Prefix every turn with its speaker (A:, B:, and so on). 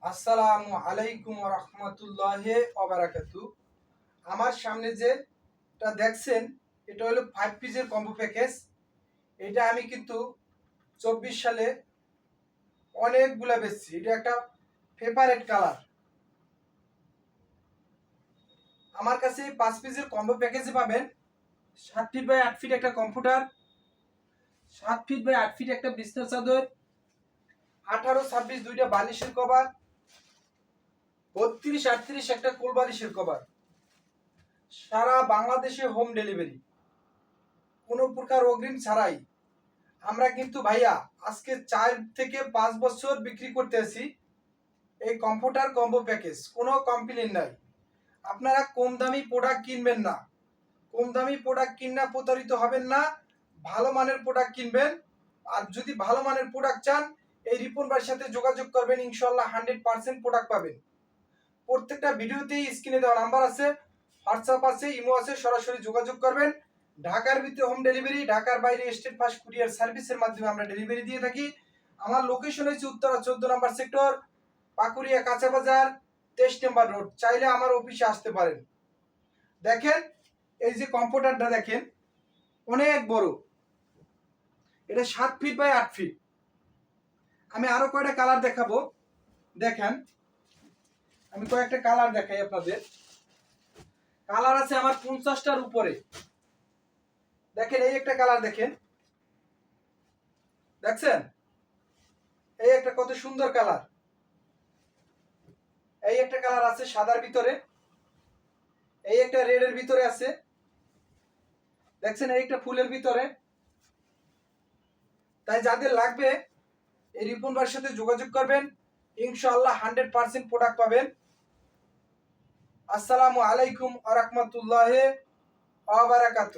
A: আসসালামু আলাইকুম রহমতুল্লাহি ওবারাকাতু। আমার সামনে যেটা দেখছেন এটা হলো 5 পিসের কম্বো প্যাকেজ। এটা আমি কিন্তু 24 সালে অনেকগুলা বেচছি। এটা একটা ফেভারেট কালার। আমার কাছে 5 পিসের কম্বো প্যাকেজে পাবেন 7 ফিট বাই 8 ফিট একটা কম্পিউটার, 7 ফিট বাই 8 ফিট একটা বিছনা চাদর, 18-26 দুইটা বালিশের কভার, 32-38 একটা কোল বালিশের কভার। সারা বাংলাদেশে হোম ডেলিভারি, কোনো প্রকার অগ্রিম ছাড়াই। আমরা কিন্তু ভাইয়া আজকে 4 থেকে 5 বছর বিক্রি করতেছি এই কম্পিউটার কম্বো প্যাকেজ, কোনো কমপ্লেন নাই। আপনারা কম দামি প্রোডাক্ট কিনবেন না, কম দামি প্রোডাক্ট কিনা প্রতারিত হবেন না, ভালো মানের প্রোডাক্ট কিনবেন। আর যদি ভালো মানের প্রোডাক্ট চান এই রিপন ভাইয়ের সাথে যোগাযোগ করবেন, ইনশাল্লাহ 100% প্রোডাক্ট পাবেন। প্রত্যেকটা ভিডিওতেই স্ক্রিনে দেওয়া নাম্বার আছে, হোয়াটসঅ্যাপ আছে, ইমো আছে, সরাসরি যোগাযোগ করবেন। ঢাকার ভিতরে হোম ডেলিভারি, ঢাকার বাইরে স্টেট ফাস্ট কুরিয়ার সার্ভিসের মাধ্যমে আমরা ডেলিভারি দিয়ে থাকি। আমার লোকেশন হচ্ছে উত্তরা 14 নম্বর সেক্টর, পাকুড়িয়া কাঁচা বাজার, 23 নম্বর রোড। চাইলে আমার অফিসে আসতে পারেন। দেখেন এই যে কম্পিউটারটা দেখেন অনেক বড়, এটা 7 ফিট বাই 8 ফিট। আমি আরো কয়টা কালার দেখাবো, দেখেন আমি কয়েকটা কালার দেখাই আপনাদের। কালার আছে আমার 50টার উপরে। দেখেন এই একটা কালার, দেখেন দেখছেন, এই একটা কত সুন্দর কালার। এই একটা কালার আছে সাদার ভিতরে, এই একটা রেডের ভিতরে আছে, দেখছেন এই একটা ফুলের ভিতরে। তাই যাদের লাগবে এই রিপন ভাইয়ের সাথে যোগাযোগ করবেন, ইনশাআল্লাহ 100% প্রোডাক্ট পাবেন। আসসালামু আলাইকুম ওয়া রাহমাতুল্লাহি ওয়া বারাকাতুহু।